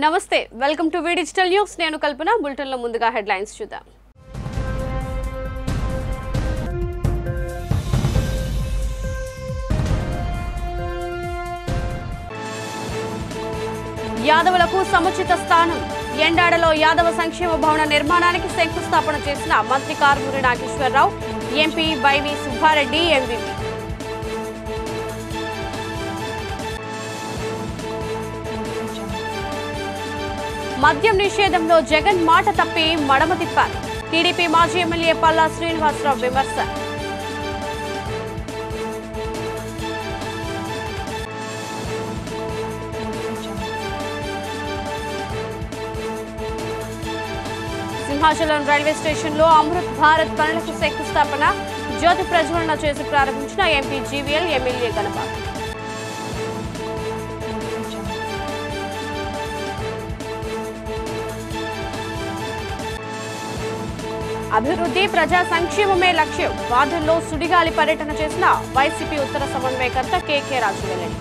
నమస్తే welcome to V digital news నేను Kalpana bulletin లో ముందుగా హెడ్లైన్స్ చూద్దాం యాదవులకు సముచిత స్థానం ఎండాడలో యాదవ సంక్షేమ భవన నిర్మాణానికి శంకుస్థాపన చేసిన మంత్రి Karumuri Nageswara Rao MP YV Subba Reddy MVP మద్యం నిషేధంలో జగన్ మాట తప్పి మడమ తిప్పారు టీడీపీ మాజీ ఎమ్మెల్యే పల్లా శ్రీనివాసరావు విమర్శ సింహాచలం రైల్వే స్టేషన్లో అమృత్ భారత్ పనులకు శంకుస్థాపన జ్యోతి ప్రజ్వలన చేసి ప్రారంభించిన ఎంపీ జీవీఎల్ ఎమ్మెల్యే గణప అభివృద్ధి ప్రజా సంక్షేమమే లక్ష్యం వార్డుల్లో సుడిగాలి పర్యటన చేసిన వైసీపీ ఉత్తర సమన్వయకర్త కేకే రాజు వెల్లడి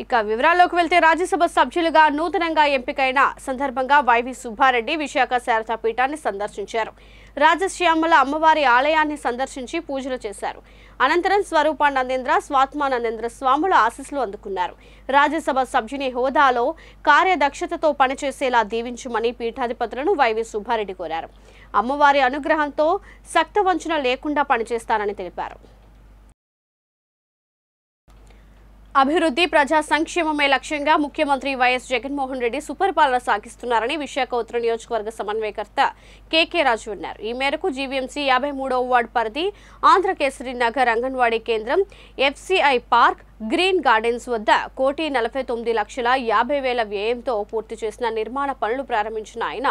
ఇక వివరాల్లోకి వెళ్తే రాజ్యసభ సభ్యులుగా నూతనంగా ఎంపికైన సందర్భంగా వైవి సుబ్బారెడ్డి విశాఖ శారదా పీఠాన్ని సందర్శించారు రాజశ్యామల అమ్మవారి ఆలయాన్ని సందర్శించి పూజలు చేశారు అనంతరం స్వరూపానందేంద్ర స్వాత్మానందేంద్ర స్వాముల ఆశీస్సులు అందుకున్నారు రాజ్యసభ సభ్యుని హోదాలో కార్యదక్షతతో పనిచేసేలా దీవించమని పీఠాధిపతులను వైవి సుబ్బారెడ్డి కోరారు అమ్మవారి అనుగ్రహంతో సక్తవంచన లేకుండా పనిచేస్తానని తెలిపారు అభివృద్ధి ప్రజా సంక్షేమమే లక్ష్యంగా ముఖ్యమంత్రి వైఎస్ జగన్మోహన్ రెడ్డి సుపరిపాలన సాగిస్తున్నారని విశాఖ ఉత్తర నియోజకవర్గ సమన్వయకర్త కేకే రాజు అన్నారు ఈ మేరకు జీవీఎంసీ 53వ వార్డు పరిధి ఆంధ్రకేసరి నగర్ అంగన్వాడీ కేంద్రం ఎఫ్సిఐ పార్క్ గ్రీన్ గార్డెన్స్ వద్ద 1,49,50,000 వ్యయంతో పూర్తి చేసిన నిర్మాణ పనులు ప్రారంభించిన ఆయన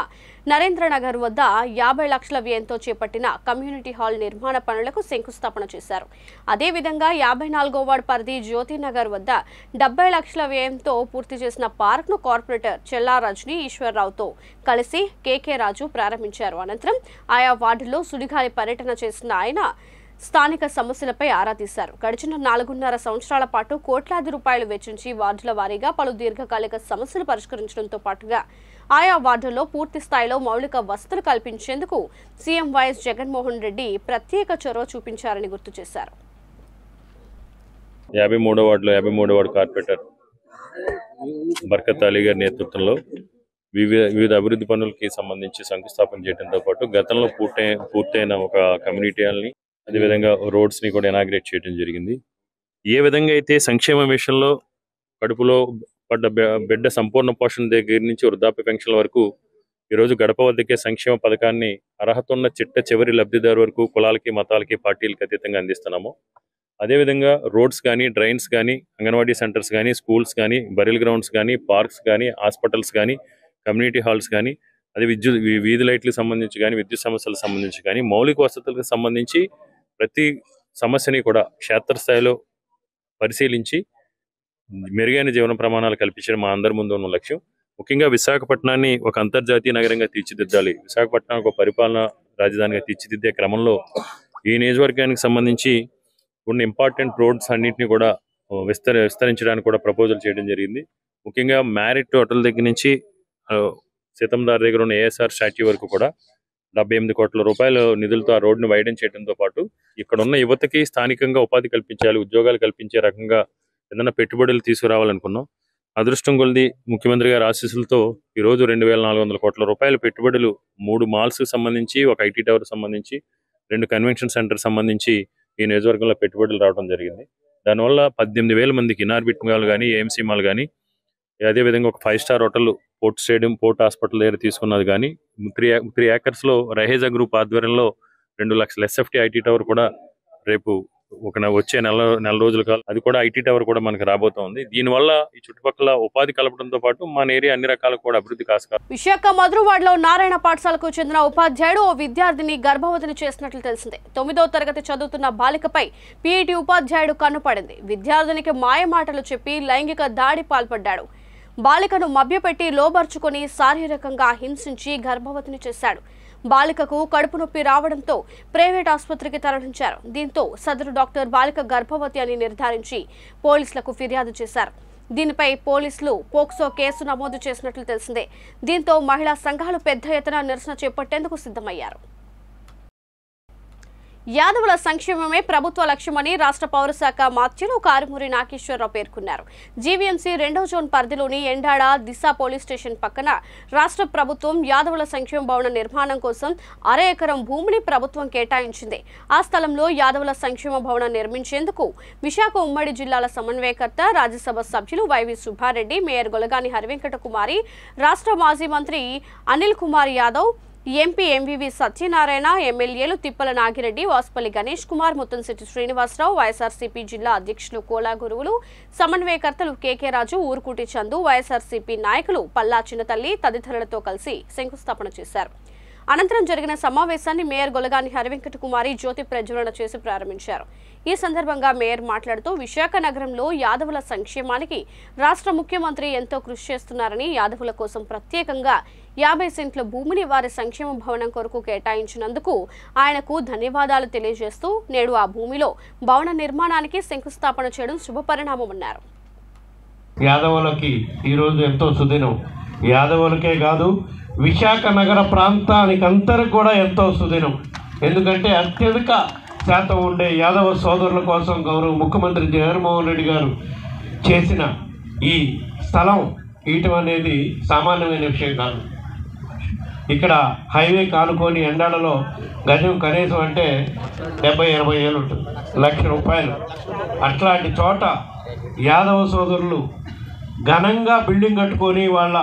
నరేంద్రనగర్ వద్ద 50 లక్షల వ్యయంతో చేపట్టిన కమ్యూనిటీ హాల్ నిర్మాణ పనులకు శంకుస్థాపన చేశారు అదేవిధంగా 54వ వార్డు పరిధి జ్యోతినగర్ వద్ద 70 లక్షల వ్యయంతో పూర్తి చేసిన పార్క్ ను కార్పొరేటర్ చెల్లా రజనీ ఈశ్వరరావుతో కలిసి కేకే రాజు ప్రారంభించారు అనంతరం ఆయా వార్డుల్లో సుడిగాలి పర్యటన చేసిన ఆయన స్థానిక సమస్యలపై ఆరా తీశారు గడిచిన 4.5 సంవత్సరాల పాటు కోట్లాది రూపాయలు వెచ్చించి వార్డుల వారీగా పలు దీర్ఘకాలిక సమస్యలు పరిష్కరించడంతో పాటుగా ఆయా వార్డుల్లో పూర్తి స్థాయిలో మౌలిక వసతులు కల్పించేందుకు సీఎం వైఎస్ జగన్మోహన్ రెడ్డి ప్రత్యేక చొరవ చూపించారని గుర్తు చేశారు 53వ వార్డు కార్పొరేటర్ బర్కత్ అలీ గారి నేతృత్వంలో వివిధ అభివృద్ధి పనులకి సంబంధించి శంకుస్థాపన చేయడంతో పాటు గతంలో పూర్తయిన ఒక కమ్యూనిటీ హాల్ని అదేవిధంగా రోడ్స్ని కూడా ఇనాగ్రేట్ చేయడం జరిగింది ఏ విధంగా అయితే సంక్షేమ విషయంలో కడుపులో పడ్డ బిడ్డ సంపూర్ణ పోషణ దగ్గర నుంచి వృద్ధాప్య పెన్షన్ వరకు ఈరోజు గడప వద్దకే సంక్షేమ పథకాన్ని అర్హత ఉన్న చివరి లబ్ధిదారు వరకు కులాలకి మతాలకి పార్టీలకి అతీతంగా అందిస్తున్నాము అదేవిధంగా రోడ్స్ కానీ డ్రైన్స్ కానీ అంగన్వాడీ సెంటర్స్ కానీ స్కూల్స్ కానీ బరిల్ గ్రౌండ్స్ కానీ పార్క్స్ కానీ హాస్పిటల్స్ కానీ కమ్యూనిటీ హాల్స్ కానీ అదే వీధి లైట్లకు సంబంధించి కానీ విద్యుత్ సమస్యలకు సంబంధించి కానీ మౌలిక వసతులకు సంబంధించి ప్రతి సమస్యని కూడా క్షేత్రస్థాయిలో పరిశీలించి మెరుగైన జీవన ప్రమాణాలు కల్పించడం మా అందరి ముందు ఉన్న లక్ష్యం ముఖ్యంగా విశాఖపట్నాన్ని ఒక అంతర్జాతీయ నగరంగా తీర్చిదిద్దాలి విశాఖపట్నానికి ఒక పరిపాలన రాజధానిగా తీర్చిదిద్దే క్రమంలో ఈ నియోజకవర్గానికి సంబంధించి ఉన్న ఇంపార్టెంట్ రోడ్స్ అన్నింటినీ కూడా విస్తరించడానికి కూడా ప్రపోజల్ చేయడం జరిగింది ముఖ్యంగా మ్యారిట్ హోటల్ దగ్గర నుంచి సీతందార్ దగ్గర ఉన్న ఏఎస్ఆర్ స్టాచ్యూ వరకు కూడా 78 కోట్ల రూపాయల నిధులతో ఆ రోడ్డును వైడెన్ చేయడంతో పాటు ఇక్కడ ఉన్న యువతకి స్థానికంగా ఉపాధి కల్పించాలి ఉద్యోగాలు కల్పించే రకంగా ఏదైనా పెట్టుబడులు తీసుకురావాలనుకున్నాం అదృష్టం కొలిది ముఖ్యమంత్రి గారి ఆశీస్సులతో ఈరోజు 2,400 కోట్ల రూపాయల పెట్టుబడులు 3 మాల్స్కి సంబంధించి ఒక ఐటీ టవర్ సంబంధించి 2 కన్వెన్షన్ సెంటర్ సంబంధించి ఈ నియోజకవర్గంలో పెట్టుబడులు రావడం జరిగింది దానివల్ల 18,000 మందికి ఇనార్బిట్ మాల్ కానీ ఏఎంసీ మాల్ కానీ అదేవిధంగా ఒక 5-స్టార్ hotel port stadium port hospital దగ్గర తీసుకున్నది కానీ 3 ఏకర్స్లో రహేజా గ్రూప్ ఆధ్వర్యంలో 2 లక్షల ఎస్ఎఫ్టీ ఐటీ టవర్ కూడా రేపు వచ్చే నెల రోజుల కాలం అది కూడా ఐటీ టవర్ కూడా మనకు రాబోతోంది దీనివల్ల ఈ చుట్టుపక్కల ఉపాధి కలపడంతో పాటు మన ఏరియా అన్ని రకాల కూడా అభివృద్ధి కాస్కారు విశాఖ మధురవాడలో నారాయణ పాఠశాలకు చెందిన ఉపాధ్యాయుడు ఓ విద్యార్థిని గర్భవతిని చేసినట్లు తెలిసిందే 9వ తరగతి చదువుతున్న బాలికపై పీఈటీ ఉపాధ్యాయుడు కన్నుపడింది విద్యార్థినికి మాయమాటలు చెప్పి లైంగిక దాడి పాల్పడ్డాడు బాలికను మభ్యపెట్టి లోబర్చుకొని శారీరకంగా హింసించి గర్భవతిని చేశాడు బాలికకు కడుపు నొప్పి రావడంతో ప్రైవేట్ ఆసుపత్రికి తరలించారు. దీంతో సదరు డాక్టర్ బాలిక గర్భవతి అని నిర్ధారించి పోలీసులకు ఫిర్యాదు చేశారు. దీనిపై పోలీసులు పోక్సో కేసు నమోదు చేసినట్లు తెలిసిందే. దీంతో మహిళా సంఘాలు పెద్ద ఎత్తున నిరసన చేపట్టేందుకు సిద్ధమయ్యారు. యాదవుల సంక్షేమమే ప్రభుత్వ లక్ష్యమని రాష్ట్ర పౌరశాఖ మంత్రులు కారుమూరి నాగేశ్వరరావు పేర్కొన్నారు. జీవీఎంసీ 2వ జోన్ పరిధిలోని ఎండాడ దిశ పోలీస్ స్టేషన్ పక్కన రాష్ట్ర ప్రభుత్వం యాదవుల సంక్షేమ భవన నిర్మాణం కోసం 1/2 ఎకరం భూమిని ప్రభుత్వం కేటాయించింది. ఆ స్థలంలో యాదవుల సంక్షేమ భవనం నిర్మించేందుకు విశాఖ ఉమ్మడి జిల్లాల సమన్వయకర్త, రాజ్యసభ సభ్యులు వైవి సుబ్బారెడ్డి, మేయర్ గొలగాని హరివెంకట కుమారి, రాష్ట్ర మాజీ మంత్రి అనిల్ కుమార్ యాదవ్, ఎంపీ ఎంవివి సత్యనారాయణ, ఎమ్మెల్యేలు తిప్పల నాగిరెడ్డి, వాసుపల్లి గణేష్ కుమార్, ముత్తంశెట్టి శ్రీనివాసరావు, వైఎస్ఆర్సీపీ జిల్లా అధ్యక్షులు కోలా గురువులు, సమన్వయకర్తలు కేకే రాజు, ఊరుకుటి చందు, వైఎస్ఆర్సీపీ నాయకులు పల్లా చిన్నతల్లి తదితరులతో కలిసి శంకుస్థాపన చేశారు. అనంతరం జరిగిన సమావేశాన్ని మేయర్ గొలగాని హరివెంకట కుమారి జ్యోతి ప్రజ్వలన చేసి ప్రారంభించారు. ఈ సందర్భంగా మేయర్ మాట్లాడుతూ విశాఖ నగరంలో యాదవుల సంక్షేమానికి రాష్ట్ర ముఖ్యమంత్రి ఎంతో కృషి చేస్తున్నారని, యాదవుల కోసం ప్రత్యేకంగా 50 సెంట్ల భూమిని వారి సంక్షేమ భవనం కొరకు కేటాయించినందుకు ఆయనకు ధన్యవాదాలు తెలియజేస్తూ నేడు ఆ భూమిలో భవన నిర్మాణానికి శంకుస్థాపన చేయడం శుభపరిణామమన్నారు. యాదవులకి ఈరోజు ఎంతో సుదినం. యాదవులకే కాదు, విశాఖ నగర ప్రాంతానికి అందరికి కూడా ఎంతో సుదినం. ఎందుకంటే అత్యధిక శాతం ఉండే యాదవ సోదరుల కోసం గౌరవ ముఖ్యమంత్రి జగన్మోహన్ రెడ్డి గారు చేసిన ఈ స్థలం ఇయటం అనేది సామాన్యమైన విషయం కాదు. ఇక్కడ హైవే కానుకొని ఎండాలలో గజం కనీసం అంటే 70-80 ఏళ్ళు ఉంటుంది, ₹1,00,000. అట్లాంటి చోట యాదవ సోదరులు ఘనంగా బిల్డింగ్ కట్టుకొని వాళ్ళ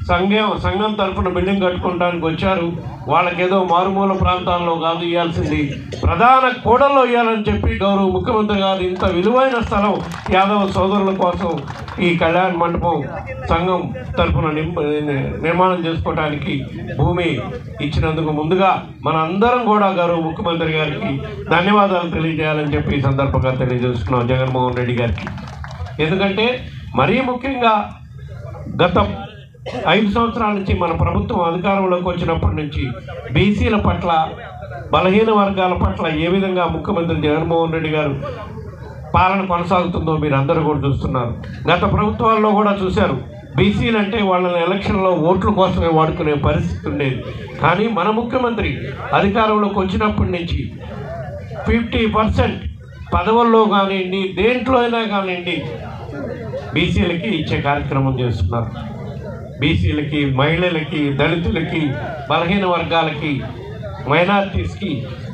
సంఘం తరఫున బిల్డింగ్ కట్టుకోవడానికి వచ్చారు. వాళ్ళకేదో మారుమూల ప్రాంతాల్లో కాదు ఇవ్వాల్సింది, ప్రధాన కూడల్లో ఇవ్వాలని చెప్పి గౌరవ ముఖ్యమంత్రి గారు ఇంత విలువైన స్థలం యాదవ సోదరుల కోసం ఈ కళ్యాణ మండపం సంఘం తరఫున నిర్మాణం చేసుకోవడానికి భూమి ఇచ్చినందుకు ముందుగా మన అందరం కూడా గౌరవ ముఖ్యమంత్రి గారికి ధన్యవాదాలు తెలియజేయాలని చెప్పి ఈ సందర్భంగా తెలియజేస్తున్నాం జగన్మోహన్ రెడ్డి గారికి. ఎందుకంటే మరీ ముఖ్యంగా గత 5 సంవత్సరాల నుంచి మన ప్రభుత్వం అధికారంలోకి వచ్చినప్పటి నుంచి బీసీల పట్ల, బలహీన వర్గాల పట్ల ఏ విధంగా ముఖ్యమంత్రి జగన్మోహన్ రెడ్డి గారు పాలన కొనసాగుతుందో మీరు అందరూ కూడా చూస్తున్నారు. గత ప్రభుత్వాల్లో కూడా చూశారు, బీసీలు అంటే వాళ్ళని ఎలక్షన్లో ఓట్ల కోసమే వాడుకునే పరిస్థితి ఉండేది. కానీ మన ముఖ్యమంత్రి అధికారంలోకి వచ్చినప్పటి నుంచి 50% పదవుల్లో కానివ్వండి, దేంట్లో అయినా కానివ్వండి బీసీలకి ఇచ్చే కార్యక్రమం చేస్తున్నారు. బీసీలకి, మహిళలకి, దళితులకి, బలహీన వర్గాలకి, మైనారిటీస్కి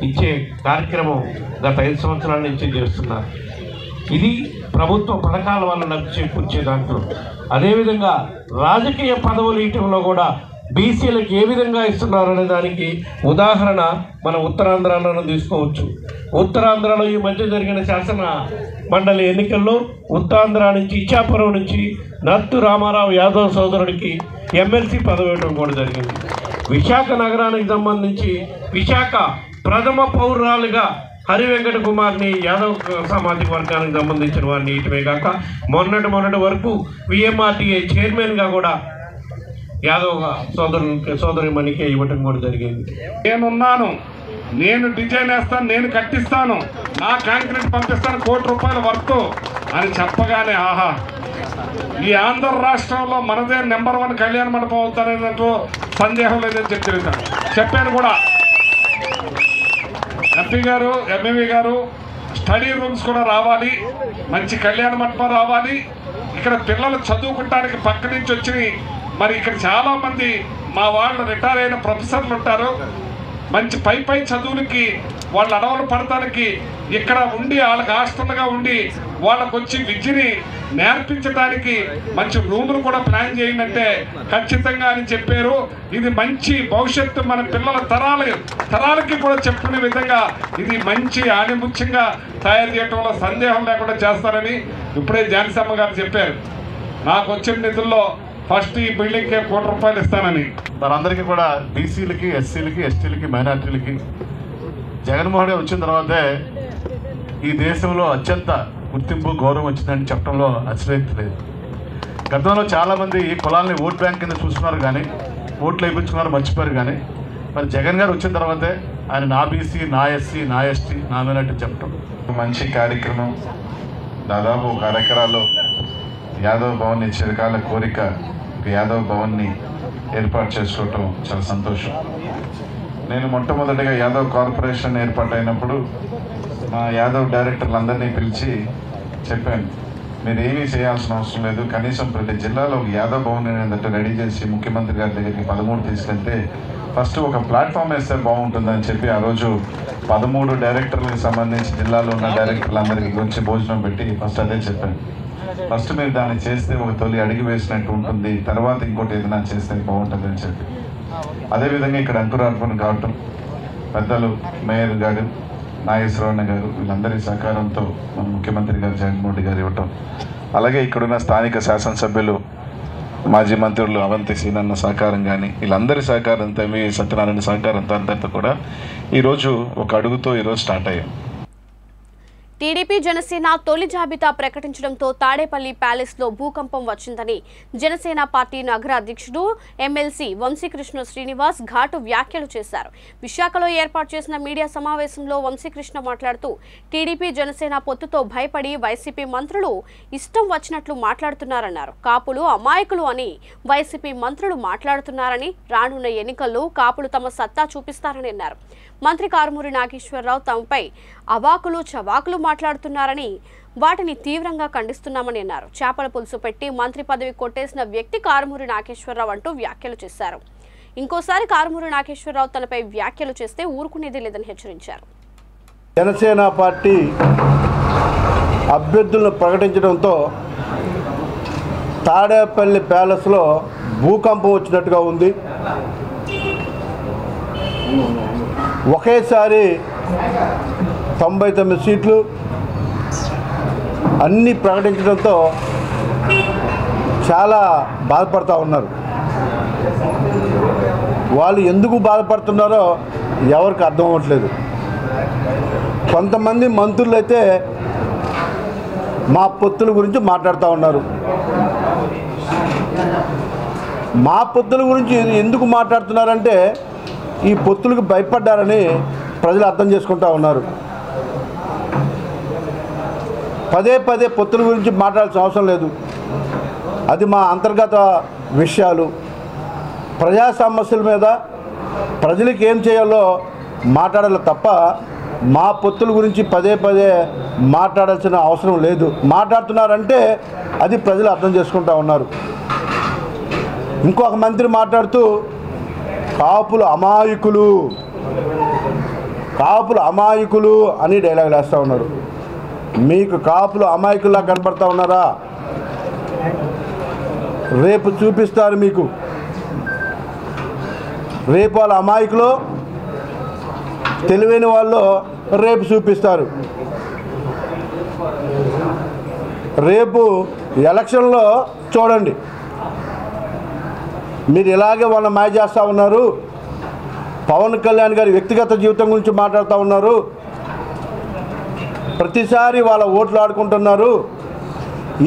ఇచ్చే కార్యక్రమం గత 5 సంవత్సరాల నుంచి చేస్తున్నారు. ఇది ప్రభుత్వ పథకాల వల్ల లబ్ధి చేకూర్చే దాంట్లో. అదేవిధంగా రాజకీయ పదవులు ఇవ్వడంలో కూడా బీసీలకు ఏ విధంగా ఇస్తున్నారనే దానికి ఉదాహరణ మన ఉత్తరాంధ్రలో తీసుకోవచ్చు. ఉత్తరాంధ్రలో ఈ మధ్య జరిగిన శాసన మండలి ఎన్నికల్లో ఉత్తరాంధ్ర నుంచి ఇచ్చాపురం నుంచి నత్తు రామారావు యాదవ్ సోదరుడికి ఎమ్మెల్సీ పదవి ఇవ్వడం కూడా జరిగింది. విశాఖ నగరానికి సంబంధించి విశాఖ ప్రథమ పౌరురాలుగా హరివెంకట కుమార్ని యాదవ్ సామాజిక వర్గానికి సంబంధించిన వారిని ఇటువే కాక మొన్నటి వరకు విఎంఆర్టీఏ చైర్మన్గా కూడా యాదవ్ సోదరిమణికి ఇవ్వటం కూడా జరిగింది. నేనున్నాను, నేను డిజైన్ వేస్తాను, నేను కట్టిస్తాను, నా కాంక్రీట్ పంపిస్తాను, ₹1,00,00,000 వర్క్ అని చెప్పగానే ఆహా, ఈ ఆంధ్ర రాష్ట్రంలో మనదే నెంబర్ 1 కళ్యాణ మండపం అవుతానన్నట్టు సందేహం లేదని చెప్పాను కూడా. ఎంపీ గారు, ఎంఏవి గారు, స్టడీ రూమ్స్ కూడా రావాలి, మంచి కళ్యాణ మండపం రావాలి. ఇక్కడ పిల్లలు చదువుకుంటానికి పక్క నుంచి వచ్చి మరి ఇక్కడ చాలామంది మా వాళ్ళు రిటైర్ అయిన ప్రొఫెసర్లు ఉంటారు. మంచి పై చదువులకి వాళ్ళు అడవులు పడటానికి ఇక్కడ ఉండి వాళ్ళకి హాస్టల్గా ఉండి వాళ్ళకు వచ్చి విద్యని నేర్పించడానికి మంచి రూములు కూడా ప్లాన్ చేయండి ఖచ్చితంగా అని చెప్పారు. ఇది మంచి భవిష్యత్తు మన పిల్లల తరాలకి కూడా చెప్పుకునే విధంగా ఇది మంచి ఆణిముత్యంగా తయారు చేయడంలో సందేహం లేకుండా చేస్తారని ఇప్పుడే జానసమ్మ గారు చెప్పారు. నాకు వచ్చిన నిధుల్లో ఫస్ట్ ఈ బిల్డింగ్కి ₹1,00,00,000 ఇస్తానని. మనందరికీ కూడా బీసీలకి, ఎస్సీలకి, ఎస్టీలకి, మైనార్టీలకి జగన్మోహన్ రెడ్డి వచ్చిన తర్వాతే ఈ దేశంలో అత్యంత గుర్తింపు, గౌరవం వచ్చిందని చెప్పడంలో అతిశయోక్తి లేదు. గతంలో చాలామంది ఈ కులాలని ఓట్ బ్యాంక్ కింద చూస్తున్నారు, కానీ ఓట్లు వేయించుకున్నారు, మర్చిపోయారు. కానీ మరి జగన్ గారు వచ్చిన తర్వాతే ఆయన నా బీసీ, నా ఎస్సీ, నా ఎస్టీ, నా మైనార్టీ చెప్పడం. మంచి కార్యక్రమం. దాదాపు 1 ఎకరాలో యాదవ్ భవన్ని చిరకాల కోరిక యాదవ్ భవన్ని ఏర్పాటు చేసుకోవటం చాలా సంతోషం. నేను మొట్టమొదటిగా యాదవ్ కార్పొరేషన్ ఏర్పాటైనప్పుడు మా యాదవ్ డైరెక్టర్లందరినీ పిలిచి చెప్పాను, మీరు ఏమీ చేయాల్సిన అవసరం లేదు, కనీసం ప్రతి జిల్లాలో ఒక యాదవ్ భవన్ ఏంటంటే రెడీ చేసి ముఖ్యమంత్రి గారి దగ్గరికి 13 తీసుకెళ్తే ఫస్ట్ ఒక ప్లాట్ఫామ్ వేస్తే బాగుంటుందని చెప్పి ఆ రోజు 13 డైరెక్టర్లకు సంబంధించి జిల్లాలో ఉన్న డైరెక్టర్లందరికీ గురించి భోజనం పెట్టి ఫస్ట్ అదే చెప్పాను. ఫస్ట్ మీరు దాన్ని చేస్తే ఒక తొలి అడిగి వేసినట్టు ఉంటుంది, తర్వాత ఇంకోటి ఏదైనా చేస్తే బాగుంటుంది అని చెప్పి. అదేవిధంగా ఇక్కడ అంకురార్పణ కావటం, పెద్దలు మేయర్ గారు, నాగేశ్వరరావు గారు వీళ్ళందరి సహకారంతో మన ముఖ్యమంత్రి గారు జగన్మోహన్ రెడ్డి గారు ఇవ్వటం, అలాగే ఇక్కడున్న స్థానిక శాసనసభ్యులు మాజీ మంత్రులు అవంతి సీనన్న సహకారం కానీ వీళ్ళందరి సహకారంతో, మీ సత్యనారాయణ సహకారంతో అందరితో కూడా ఈరోజు ఒక అడుగుతో ఈరోజు స్టార్ట్ అయ్యాం. టీడీపీ జనసేన తొలి జాబితా ప్రకటించడంతో తాడేపల్లి ప్యాలెస్ లో భూకంపం వచ్చిందని జనసేన పార్టీ నగర అధ్యక్షుడు ఎమ్మెల్సీ వంశీకృష్ణ శ్రీనివాస్ ఘాటు వ్యాఖ్యలు చేశారు. విశాఖలో ఏర్పాటు చేసిన మీడియా సమావేశంలో వంశీకృష్ణ మాట్లాడుతూ టీడీపీ జనసేన పొత్తుతో భయపడి వైసీపీ మంత్రులు ఇష్టం వచ్చినట్లు మాట్లాడుతున్నారన్నారు. కాపులు అమాయకులు అని వైసీపీ మంత్రులు మాట్లాడుతున్నారని, రానున్న ఎన్నికల్లో కాపులు తమ సత్తా చూపిస్తారని అన్నారు. మంత్రి కారుమూరి నాగేశ్వరరావు తమపై అవాకులు చవాకులు మాట్లాడుతున్నారని, వాటిని తీవ్రంగా ఖండిస్తున్నామని అన్నారు. చేపల పులుసు పెట్టి మంత్రి పదవి కొట్టేసిన వ్యక్తి కారుమూరి నాగేశ్వరరావు అంటూ వ్యాఖ్యలు చేశారు. ఇంకోసారి కారుమూరి నాగేశ్వరరావు తనపై వ్యాఖ్యలు చేస్తే ఊరుకునేది లేదని హెచ్చరించారు. జనసేన పార్టీ అభ్యర్థులను ప్రకటించడంతో తాడేపల్లి ప్యాలెస్లో భూకంపం వచ్చినట్టుగా ఉంది. ఒకేసారి 99 సీట్లు అన్నీ ప్రకటించడంతో చాలా బాధపడుతూ ఉన్నారు. వాళ్ళు ఎందుకు బాధపడుతున్నారో ఎవరికి అర్థం అవ్వట్లేదు. కొంతమంది మంత్రులు అయితే మా పొత్తుల గురించి మాట్లాడుతూ ఉన్నారు. మా పొత్తుల గురించి ఎందుకు మాట్లాడుతున్నారంటే ఈ పొత్తులకు భయపడ్డారని ప్రజలు అర్థం చేసుకుంటూ ఉన్నారు. పదే పదే పొత్తుల గురించి మాట్లాడాల్సిన అవసరం లేదు. అది మా అంతర్గత విషయాలు. ప్రజా సమస్యల మీద ప్రజలకు ఏం చేయాలో మాట్లాడాలి తప్ప మా పొత్తుల గురించి పదే పదే మాట్లాడాల్సిన అవసరం లేదు. మాట్లాడుతున్నారంటే అది ప్రజలు అర్థం చేసుకుంటూ ఉన్నారు. ఇంకొక మంత్రి మాట్లాడుతూ కాపులు అమాయకులు అని డైలాగ్ వేస్తూ ఉన్నారు. మీకు కాపులు అమాయకుల్లా కనపడతా ఉన్నారా? రేపు చూపిస్తారు మీకు. రేపు వాళ్ళ అమాయకులు తెలివైన వాళ్ళు రేపు చూపిస్తారు. రేపు ఎలక్షన్లో చూడండి. మీరు ఇలాగే వాళ్ళ మాయ చేస్తూ ఉన్నారు. పవన్ కళ్యాణ్ గారి వ్యక్తిగత జీవితం గురించి మాట్లాడుతూ ఉన్నారు. ప్రతిసారి వాళ్ళ ఓట్లు ఆడుకుంటున్నారు.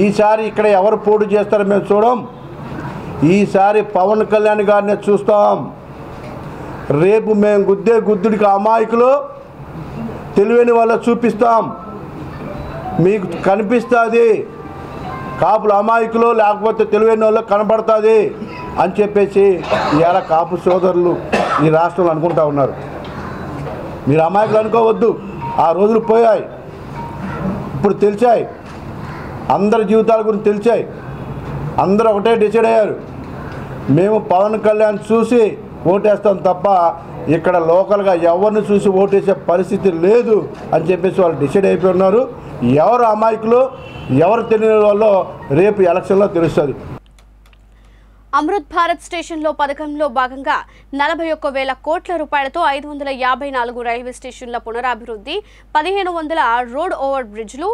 ఈసారి ఇక్కడ ఎవరు పోటీ చేస్తారో మేము చూడం. ఈసారి పవన్ కళ్యాణ్ గారిని చూస్తాం. రేపు మేము గుద్దుడికి అమాయకులు తెలివైన వాళ్ళు చూపిస్తాం. మీకు కనిపిస్తుంది కాపులు అమాయకులు లేకపోతే తెలివైన వాళ్ళు కనబడుతుంది అని చెప్పేసి ఇవాళ కాపు సోదరులు ఈ రాష్ట్రంలో అనుకుంటా ఉన్నారు. మీరు అమాయకులు అనుకోవద్దు. ఆ రోజులు పోయాయి. ఇప్పుడు తెలిసాయి. అందరి జీవితాల గురించి తెలిసాయి. అందరూ ఒకటే డిసైడ్ అయ్యారు. మేము పవన్ కళ్యాణ్ చూసి ఓటేస్తాం తప్ప ఇక్కడ లోకల్గా ఎవరిని చూసి ఓటేసే పరిస్థితి లేదు అని చెప్పేసి వాళ్ళు డిసైడ్ అయిపోయి ఉన్నారు. ఎవరు అమాయకులు ఎవరు తెలియని వాళ్ళు రేపు ఎలక్షన్లో తెలుస్తుంది. అమృత్ భారత్ స్టేషన్లో పథకంలో భాగంగా 41,000 కోట్ల రూపాయలతో 554 రైల్వే స్టేషన్ల పునరాభివృద్ధి, 1,500 రోడ్ ఓవర్ బ్రిడ్జ్లు,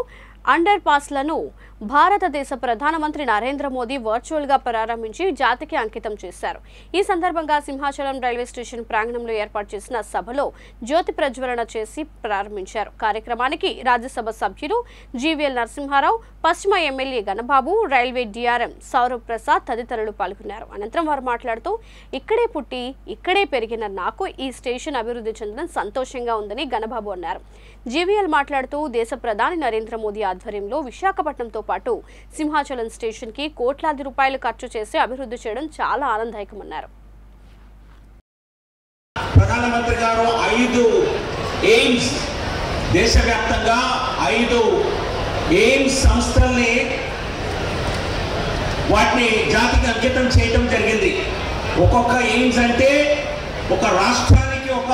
అండర్ పాస్లను భారతదేశ ప్రధానమంత్రి నరేంద్ర మోదీ వర్చువల్ గా ప్రారంభించి జాతికి అంకితం చేశారు. ఈ సందర్భంగా సింహాచలం రైల్వే స్టేషన్ ప్రాంగణంలో ఏర్పాటు చేసిన సభలో జ్యోతి ప్రజ్వలన చేసి ప్రారంభించారు. కార్యక్రమానికి రాజ్యసభ సభ్యులు జీవీఎల్ నరసింహారావు, పశ్చిమ MLA Ganababu, railway DRM Saurav Prasad తదితరులు పాల్గొన్నారు. అనంతరం వారు మాట్లాడుతూ ఇక్కడే పుట్టి ఇక్కడే పెరిగిన నాకు ఈ స్టేషన్ అభివృద్ధి చెందడం సంతోషంగా ఉందని గణబాబు అన్నారు. జీవీఎల్ మాట్లాడుతూ దేశ ప్రధాని నరేంద్ర మోదీ ఆధ్వర్యంలో విశాఖపట్నంతో పాటు సింహాచలం స్టేషన్ కి కోట్లాది రూపాయలు ఖర్చు చేసి అభివృద్ధి చేయడం చాలా ఆనందదాయకమన్నారు. ప్రధానమంత్రి గారు 5 ఎయిమ్స్ దేశవ్యాప్తంగా 5 ఎయిమ్స్ సంస్థల్ని వాటిని జాతికి అంకితం చేయడం జరిగింది. ఒక్కొక్క ఎయిమ్స్ అంటే ఒక రాష్ట్రానికి ఒక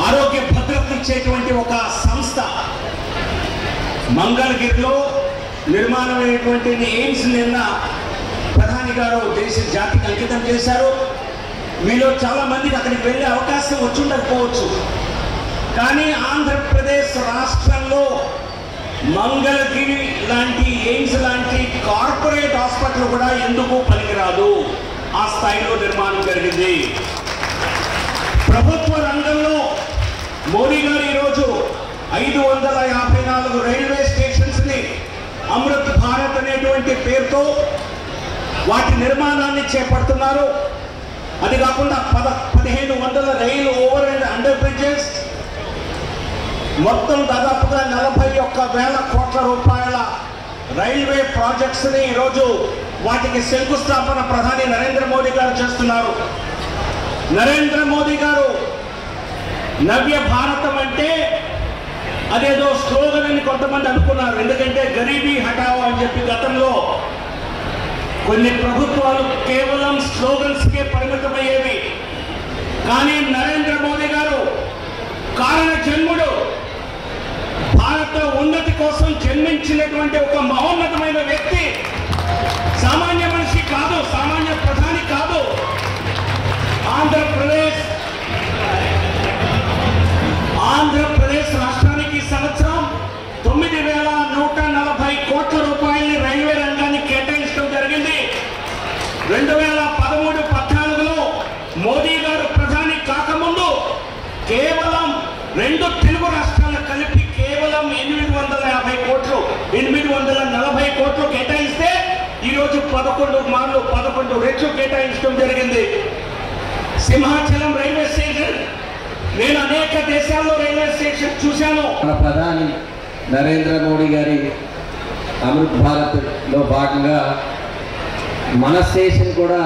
ఆరోగ్య భద్రత ఇచ్చేటువంటి ఒక సంస్థ. మంగళగిరిలో నిర్మాణమైనటువంటి ఎయిమ్స్ నిన్న ప్రధాని గారు దేశ జాతికి అంకితం చేశారు. మీలో చాలా మందికి అక్కడికి వెళ్ళే అవకాశం వచ్చుండకపోవచ్చు. కానీ ఆంధ్రప్రదేశ్ రాష్ట్రంలో మంగళగిరి లాంటి ఎయిమ్స్ లాంటి కార్పొరేట్ హాస్పిటల్ కూడా ఎందుకు పనికిరాదు. ఆ స్థాయిలో నిర్మాణం జరిగింది. ప్రభుత్వ రంగంలో మోడీ గారు ఈరోజు 554 రైల్వే స్టేషన్స్ ని అమృత్ భారత్ అనేటువంటి పేరుతో వాటి నిర్మాణాన్ని చేపడుతున్నారు. అది కాకుండా 1500 రైలు ఓవర్ అండ్ అండర్ బ్రిడ్జెస్, మొత్తం దాదాపుగా 41,000 కోట్ల రూపాయల రైల్వే ప్రాజెక్ట్స్ ని ఈరోజు వాటికి శంకుస్థాపన ప్రధాని నరేంద్ర మోదీ గారు చేస్తున్నారు. నరేంద్ర మోదీ గారు నవ్య భారతం అంటే అదేదో స్లోగన్ అని కొంతమంది అనుకున్నారు. ఎందుకంటే గరీబీ హటావో అని చెప్పి గతంలో కొన్ని ప్రభుత్వాలు కేవలం స్లోగన్స్ కే పరిమితమయ్యేవి. కానీ నరేంద్ర మోదీ గారు కారణ జన్ముడు, భారత ఉన్నతి కోసం జన్మించినటువంటి ఒక మహోన్నతమైన వ్యక్తి. సామాన్య మనిషి కాదు, సామాన్య ప్రధాని కాదు. ఆంధ్రప్రదేశ్ రాష్ట్రానికి సంవత్సరం 9,140 కోట్ల రూపాయలని రైల్వే రంగానికి కేటాయించడం జరిగింది. 2013-14లో మోదీ గారు ప్రధాని కాకముందు కేవలం 2 తెలుగు రాష్ట్రాలు కలిపి కేవలం 840 కోట్లు కేటాయిస్తే ఈరోజు 11 రెట్లు కేటాయించడం జరిగింది. సింహాచలం రైల్వే స్టేషన్, నేను అనేక దేశాల్లో రైల్వే స్టేషన్ చూశాను. మన ప్రధాని నరేంద్ర మోడీ గారి అమృత్ భారత్లో భాగంగా మన స్టేషన్ కూడా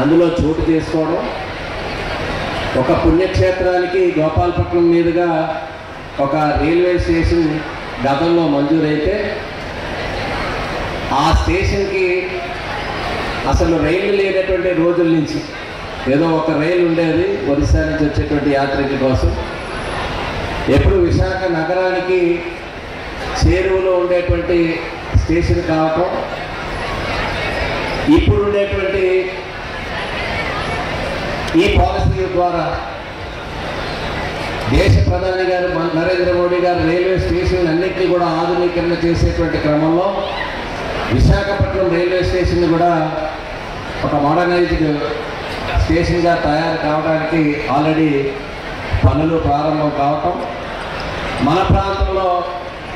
అందులో చోటు చేసుకోవడం, ఒక పుణ్యక్షేత్రానికి గోపాలపట్నం మీదుగా ఒక రైల్వే స్టేషన్ గతంలో మంజూరైతే ఆ స్టేషన్కి అసలు రైలు లేనటువంటి రోజుల నుంచి ఏదో ఒక రైలు ఉండేది ఒరిస్సా నుంచి వచ్చేటువంటి యాత్రికుల కోసం. ఎప్పుడు విశాఖ నగరానికి చేరువలో ఉండేటువంటి స్టేషన్ కావటం, ఇప్పుడు ఉండేటువంటి ఈ పాలసీ ద్వారా దేశ ప్రధాని గారు నరేంద్ర మోడీ గారు రైల్వే స్టేషన్ అన్నింటినీ కూడా ఆధునీకరణ చేసేటువంటి క్రమంలో విశాఖపట్నం రైల్వే స్టేషన్ కూడా ఒక మోడర్నైజ్డ్ స్టేషన్గా తయారు కావడానికి ఆల్రెడీ పనులు ప్రారంభం కావటం, మన ప్రాంతంలో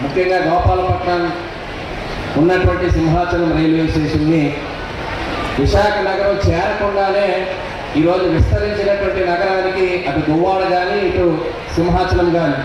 ముఖ్యంగా గోపాలపట్నం ఉన్నటువంటి సింహాచలం రైల్వే స్టేషన్ని విశాఖ నగరం చేరకుండానే ఈరోజు విస్తరించినటువంటి నగరానికి అటు గువ్వాడ కానీ ఇటు సింహాచలం కానీ.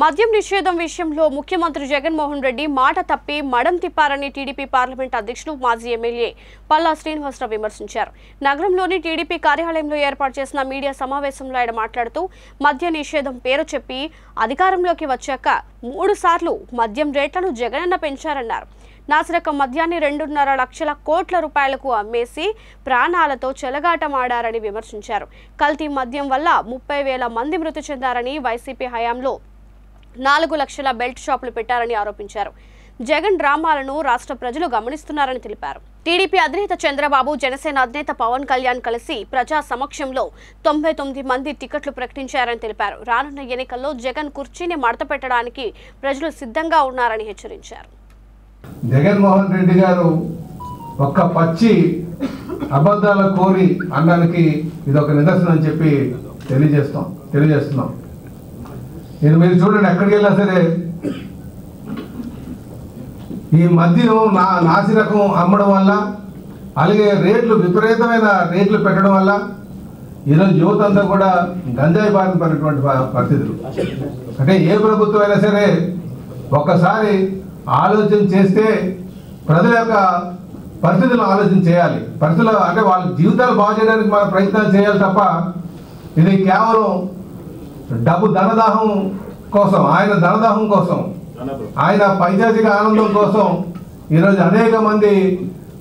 మద్యం నిషేధం విషయంలో ముఖ్యమంత్రి జగన్మోహన్ రెడ్డి మాట తప్పి మడం తిప్పారని టీడీపీ పార్లమెంట్ అధ్యక్షుడు మాజీ ఎమ్మెల్యే పల్లా శ్రీనివాసరావు విమర్శించారు. నగరంలోని టీడీపీ కార్యాలయంలో ఏర్పాటు చేసిన మీడియా సమావేశంలో ఆయన మాట్లాడుతూ మద్య నిషేధం పేరు చెప్పి అధికారంలోకి వచ్చాక 3 సార్లు మద్యం రేట్లను జగనన్న పెంచారన్నారు. నాసిరకం మద్యాన్ని 2.5 లక్షల కోట్ల రూపాయలకు అమ్మేసి ప్రాణాలతో చెలగాటమాడారని విమర్శించారు. కల్తీ మద్యం వల్ల 30,000 మంది మృతి చెందారని, వైసీపీ హయాంలో 4 లక్షల బెల్ట్ షాపులు పెట్టారని ఆరోపించారు. జగన్ డ్రామాలను రాష్ట్ర ప్రజలు గమనిస్తున్నారని తెలిపారు. టీడీపీ అధినేత చంద్రబాబు, జనసేన అధినేత పవన్ కళ్యాణ్ కలిసి ప్రజా సమక్షంలో 99 మంది టికెట్లు ప్రకటించారని తెలిపారు. రానున్న ఎన్నికల్లో జగన్ కుర్చీని మడత పెట్టడానికి ప్రజలు సిద్ధంగా ఉన్నారని హెచ్చరించారు. జగన్మోహన్ రెడ్డి గారు ఒక్క పచ్చి అబద్ధాల కోరి అనడానికి ఇది ఒక నిదర్శనం అని చెప్పి తెలియజేస్తున్నాం. మీరు చూడండి, ఎక్కడికి వెళ్ళినా సరే ఈ మద్యం నాసిరకం అమ్మడం వల్ల, అలాగే విపరీతమైన రేట్లు పెట్టడం వల్ల ఈరోజు యువత అంతా కూడా గంజాయి బారిన పడినటువంటి పరిస్థితులు. అంటే ఏ ప్రభుత్వం అయినా సరే ఒక్కసారి ఆలోచన చేస్తే ప్రజల యొక్క పరిస్థితులను ఆలోచన చేయాలి. పరిస్థితులు అంటే వాళ్ళ జీవితాలు బాగు చేయడానికి మన ప్రయత్నాలు చేయాలి తప్ప ఇది కేవలం ధనదాహం కోసం, ఆయన ధనదాహం కోసం, ఆయన పైశాచిక ఆనందం కోసం ఈరోజు అనేక మంది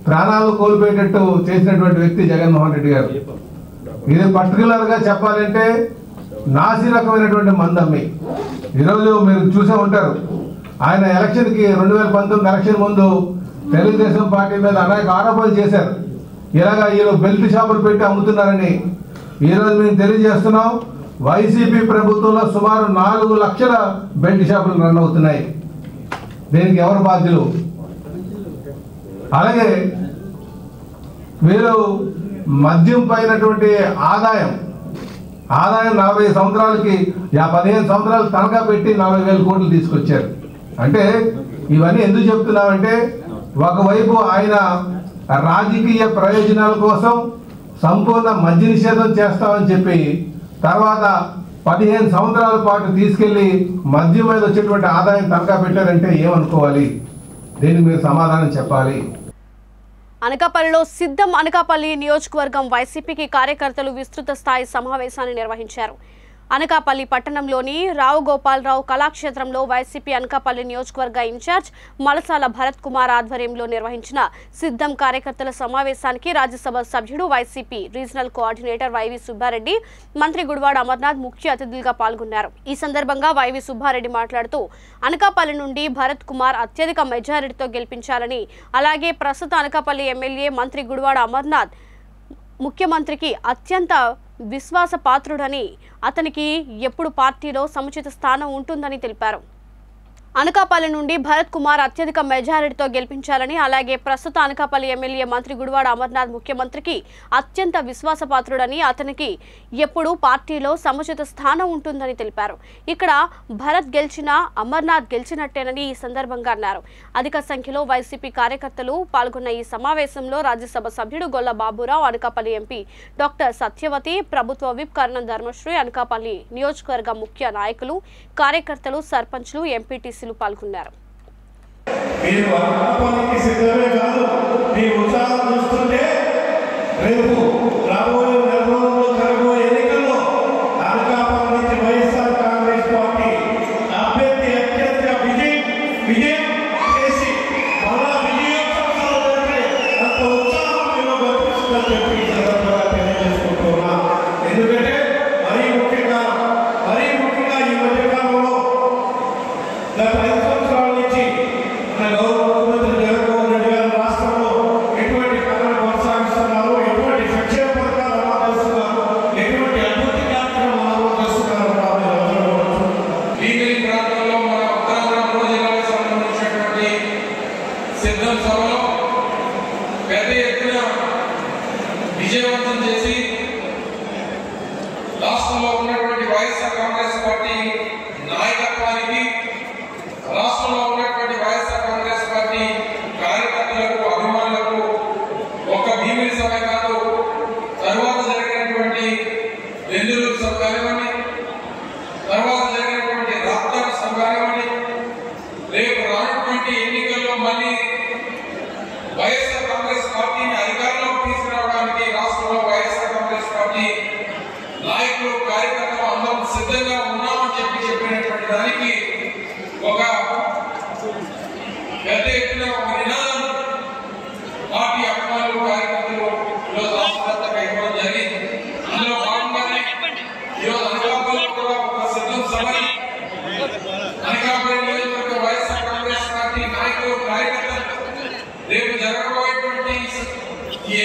ప్రాణాలు కోల్పోయేటట్టు చేసినటువంటి వ్యక్తి జగన్మోహన్ రెడ్డి గారు. ఇది పర్టికులర్గా చెప్పాలంటే నాసి రకమైనటువంటి మందమ్మి. ఈరోజు మీరు చూసే ఉంటారు, ఆయన ఎలక్షన్కి 2019 ఎలక్షన్ ముందు తెలుగుదేశం పార్టీ మీద అనేక ఆరోపణలు చేశారు. ఇలాగా వీళ్ళు బెల్ట్ షాపులు పెట్టి అమ్ముతున్నారని. ఈరోజు మేము తెలియజేస్తున్నాం, వైసీపీ ప్రభుత్వంలో సుమారు 4 లక్షల బెల్ట్ షాపులు రన్ అవుతున్నాయి. దీనికి ఎవరు బాధ్యులు? అలాగే వీరు మద్యం పైనటువంటి ఆదాయం 40 సంవత్సరాలకి 15 సంవత్సరాలు తనఖా పెట్టి 40,000 కోట్లు తీసుకొచ్చారు. అంటే ఇవన్నీ ఎందుకు చెప్తున్నామంటే, ఒకవైపు ఆయన రాజకీయ ప్రయోజనాల కోసం సంపూర్ణ మద్య నిషేధం చేస్తామని చెప్పి తర్వాత 15 సంవత్సరాల పాటు తీసుకెళ్లి మద్యం మీద వచ్చేటువంటి ఆదాయం తనఖా పెట్టారంటే ఏమనుకోవాలి? దీనికి మీరు సమాధానం చెప్పాలి. అనకాపల్లిలో సిద్ధం అనకాపల్లి నియోజకవర్గం వైసీపీకి కార్యకర్తలు విస్తృత స్థాయి సమావేశాన్ని నిర్వహించారు. అనకాపల్లి పట్టణంలోని రావు గోపాలరావు కళాక్షేత్రంలో వైసీపీ అనకాపల్లి నియోజకవర్గ ఇన్ఛార్జ్ మలసాల భరత్ కుమార్ ఆధ్వర్యంలో నిర్వహించిన సిద్ధం కార్యకర్తల సమావేశానికి రాజ్యసభ సభ్యుడు, YCP regional coordinator YV Subba Reddy, మంత్రి గుడివాడ అమర్నాథ్ ముఖ్య అతిథులుగా పాల్గొన్నారు. ఈ సందర్భంగా వైవి సుబ్బారెడ్డి మాట్లాడుతూ అనకాపల్లి నుండి భరత్ కుమార్ అత్యధిక మెజారిటీతో గెలిపించాలని, అలాగే ప్రస్తుత అనకాపల్లి ఎమ్మెల్యే మంత్రి గుడివాడ అమర్నాథ్ ముఖ్యమంత్రికి అత్యంత విశ్వాసపాత్రుడని, అతనికి ఎప్పుడు పార్టీలో సముచిత స్థానం ఉంటుందని తెలిపారు. అనకాపల్లి నుండి భరత్ కుమార్ అత్యధిక మెజారిటీతో గెలిపించాలని, అలాగే ప్రస్తుత అనకాపల్లి ఎమ్మెల్యే మంత్రి గుడివాడ అమర్నాథ్ ముఖ్యమంత్రికి అత్యంత విశ్వాసపాత్రుడని, అతనికి ఎప్పుడు పార్టీలో సముచిత స్థానం ఉంటుందని తెలిపారు. ఇక్కడ భరత్ గెలిచినా అమర్నాథ్ గెలిచినట్టేనని ఈ సందర్భంగా అన్నారు. అధిక సంఖ్యలో వైసీపీ కార్యకర్తలు పాల్గొన్న ఈ సమావేశంలో రాజ్యసభ సభ్యుడు గొల్ల బాబురావు, అనకాపల్లి ఎంపీ డాక్టర్ సత్యవతి, ప్రభుత్వ విప్ కర్ణం ధర్మశ్రీ, అనకాపల్లి నియోజకవర్గ ముఖ్య నాయకులు, కార్యకర్తలు, సర్పంచ్లు, ఎంపీటీసీ పాల్గొన్నారు. మీరు అనకాపల్లికి సిద్ధమే కాదు, మీ ఉత్సాహం చూస్తుంటే రేపు రాబోయే నెల రోజుల్లో జరగబోయే ఎన్నికల్లో అనకాపల్లి నుంచి వైఎస్ఆర్ కాంగ్రెస్ పార్టీ అభ్యర్థి అత్యంత విజయం చేసి మళ్ళా విజయోత్సవాలు జరిపే అంత ఉత్సాహం మీలో కనిపిస్తుందని చెప్పి ఈ సందర్భంగా తెలియజేసుకుంటున్నా. ఎందుకంటే మరీ ముఖ్యంగా ఈ మధ్యకాలంలో గత 5 సంవత్సరాల నుంచి మన గౌరవ ముఖ్యమంత్రి జగన్మోహన్ రెడ్డి గారు రాష్ట్రంలో ఎటువంటి పనులు కొనసాగిస్తున్నారు, ఎటువంటి సంక్షేమ పథకాలు అమలు చేస్తున్నారు, ఎటువంటి అభివృద్ధి కార్యక్రమాలు అమలు చేస్తున్నారు. ఈ ప్రాంతంలో మన ఉత్తరాంధ్ర 3 జిల్లాలకు సంబంధించినటువంటి సిద్ధం సభలో పెద్ద ఎత్తున విజయవంతం చేసి రాష్ట్రంలో ఉన్నటువంటి వైఎస్ఆర్ కాంగ్రెస్ పార్టీ నాయకత్వానికి, రాష్ట్రంలో ఉన్నటువంటి వైఎస్ఆర్ కాంగ్రెస్ పార్టీ కార్యకర్తలకు, అభిమానులకు ఒక భీమిలి సభ కాదు, తర్వాత జరిగినటువంటి బెందులూరు సభ కానివ్వండి, తర్వాత జరిగినటువంటి రాప్తాడు సభ కానివ్వండి, రేపు రానటువంటి ఎన్నికల్లో మళ్ళీ వైఎస్ఆర్ కాంగ్రెస్ పార్టీని అధికారంలోకి తీసుకురావడానికి రాష్ట్రంలో వైఎస్ఆర్ కాంగ్రెస్ పార్టీ నాయకులు, కార్యకర్తలు అందరం సిద్ధంగా ఉన్నామని చెప్పినటువంటి దానికి ఒక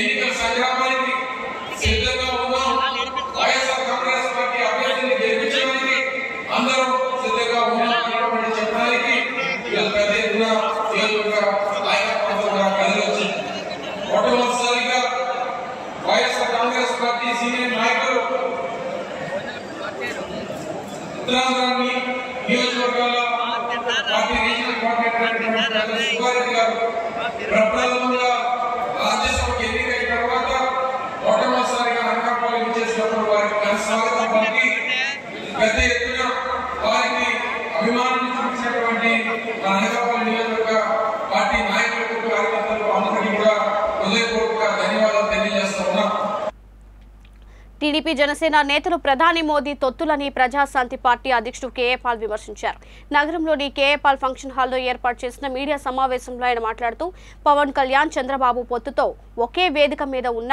ఎన్నికల సంగ్రామానికి సిద్ధంగా ఉన్నాం. వైఎస్ఆర్ కాంగ్రెస్ పార్టీ అభ్యర్థిని గెలిపించడానికి అందరం సిద్ధంగా ఉన్నామని చెప్పడానికి పెద్ద ఎత్తున నాయకత్వంగా కదిలి మొట్టమొదటిసారిగా వైఎస్ఆర్ కాంగ్రెస్ పార్టీ సీనియర్ నాయకులు ఉత్తరాంధ్రాన్ని నియోజకవర్గాల పార్టీ రీజనల్ కోఆర్డినేటర్ సుబ్బారెడ్డి గారు ప్రప్రథమంగా రాజ్యసభకు ఎన్నికైన తర్వాత మొట్టమొదటిసారిగా అనకాపల్లి చేసినప్పుడు వారికి స్వాగతం పలికి పెద్ద ఎత్తున వారికి అభిమానం చూపించినటువంటి అనకాపల్లి నియోజకవర్గ పార్టీ నాయకులకు కార్యకర్తలకు అందరికీ కూడా హృదయపూర్వక ధన్యవాదాలు తెలియజేస్తా ఉన్నాం. టీడీపీ జనసేన నేతలు ప్రధాని మోదీ తొత్తులని ప్రజాశాంతి పార్టీ అధ్యక్షుడు కేఏ పాల్ విమర్శించారు. నగరంలోని కేఏ పాల్ ఫంక్షన్ హాల్లో ఏర్పాటు చేసిన మీడియా సమావేశంలో ఆయన మాట్లాడుతూ పవన్ కళ్యాణ్ చంద్రబాబు పొత్తుతో ఒకే వేదిక మీద ఉన్న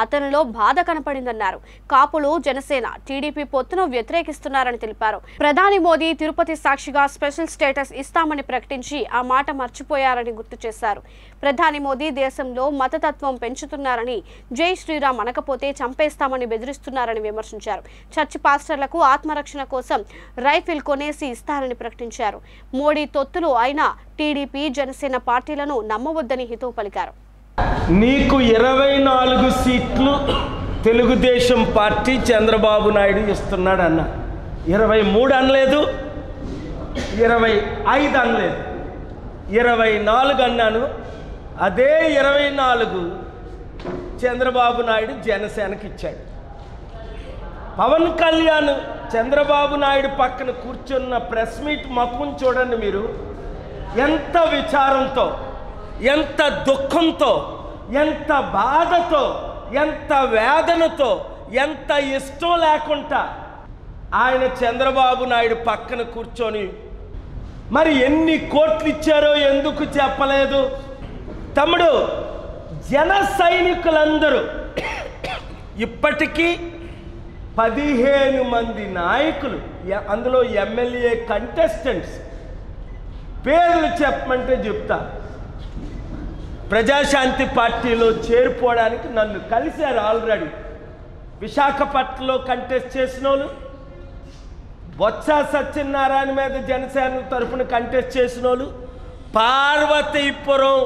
అతనిలో బాధ కనపడిందన్నారు. కాపులు జనసేన టీడీపీ పొత్తును వ్యతిరేకిస్తున్నారని తెలిపారు. ప్రధాని మోదీ తిరుపతి సాక్షిగా స్పెషల్ స్టేటస్ ఇస్తామని ప్రకటించి ఆ మాట మర్చిపోయారని గుర్తు చేశారు. ప్రధాని మోదీ దేశంలో మతతత్వం పెంచుతున్నారని, జై శ్రీరామ్ అనకపోతే చంపేస్తామని బెదిరిస్తున్నారని విమర్శించారు. చర్చి పాస్టర్లకు ఆత్మరక్షణ కోసం రైఫిల్ కొనేసి ఇస్తారని ప్రకటించారు. మోడీ తొత్తులు అయిన టీడీపీ జనసేన పార్టీలను నమ్మవద్దని హితవు పలికారు. నీకు 24 సీట్లు తెలుగుదేశం పార్టీ చంద్రబాబు నాయుడు ఇస్తున్నాడు అన్న. 23 అనలేదు, 25 అనలేదు, 24 అన్నాను. అదే 24 చంద్రబాబు నాయుడు జనసేనకి ఇచ్చాడు. పవన్ కళ్యాణ్ చంద్రబాబు నాయుడు పక్కన కూర్చున్న ప్రెస్ మీట్ మక్కుం చూడండి మీరు. ఎంత విచారంతో, ఎంత దుఃఖంతో, ఎంత బాధతో, ఎంత వేదనతో, ఎంత ఇష్టం లేకుండా ఆయన చంద్రబాబు నాయుడు పక్కన కూర్చొని మరి ఎన్ని కోట్లు ఇచ్చారో ఎందుకు చెప్పలేదు? తమ్ముడు, జన సైనికులందరూ ఇప్పటికీ 15 మంది నాయకులు, అందులో ఎమ్మెల్యే కంటెస్టెంట్స్ పేర్లు చెప్పమంటే చెప్తా, ప్రజాశాంతి పార్టీలో చేరిపోవడానికి నన్ను కలిశారు ఆల్రెడీ. విశాఖపట్నంలో కంటెస్ట్ చేసిన వాళ్ళు, బొత్స సత్యనారాయణ మీద జనసేన తరఫున కంటెస్ట్ చేసిన వాళ్ళు, పార్వతీపురం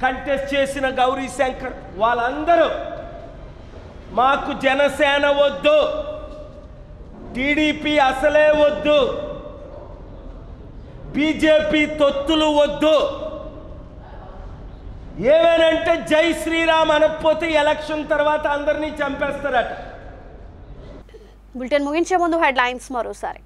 కంటెస్ట్ చేసిన గౌరీ శంకర్, వాళ్ళందరూ మాకు జనసేన వద్దు, టీడీపీ అసలే వద్దు, బీజేపీ తొత్తులు వద్దు, ఏమేనంటే జై శ్రీరామ్ అనకపోతే ఎలక్షన్ తర్వాత అందరినీ చంపేస్తారట. బులెటిన్ ముగించే ముందు హెడ్లైన్స్ మరోసారి.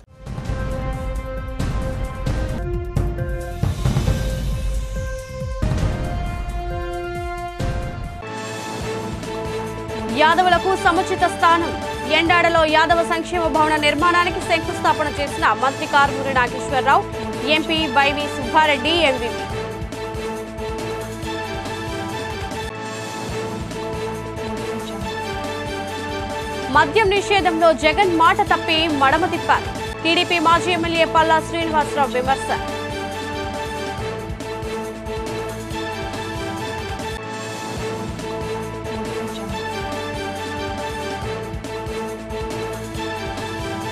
యాదవులకు సముచిత స్థానం, ఎండాడలో యాదవ సంక్షేమ భవన నిర్మాణానికి శంకుస్థాపన చేసిన మంత్రి Karumuri Nageswara Rao, MP YV Subba Reddy, MVP. మద్యం నిషేధంలో జగన్ మాట తప్పి మడమ తిప్పారు, టీడీపీ మాజీ ఎమ్మెల్యే పల్లా శ్రీనివాసరావు విమర్శ.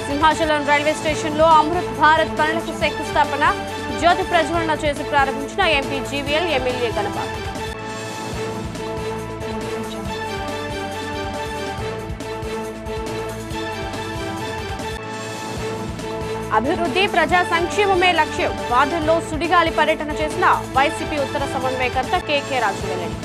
సింహాచలం రైల్వే స్టేషన్లో అమృత్ భారత్ పనులకు శంకుస్థాపన, జ్యోతి ప్రజ్వలన చేసి ప్రారంభించిన ఎంపీ జీవీఎల్, ఎమ్మెల్యే గణపాల్. అభివృద్ధి, ప్రజా సంక్షేమమే లక్ష్యం, వార్డుల్లో సుడిగాలి పర్యటన చేసిన వైసీపీ ఉత్తర సమన్వయకర్త కేకే రాజు వెల్లడి.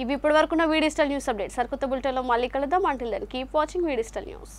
ఇవి ఇప్పటి వరకున్న వీడిజిటల్ న్యూస్ అప్డేట్. సరికొత్త బులెటిన్లో మళ్ళీ కలుద్దాం. Until then keep watching V Digital news.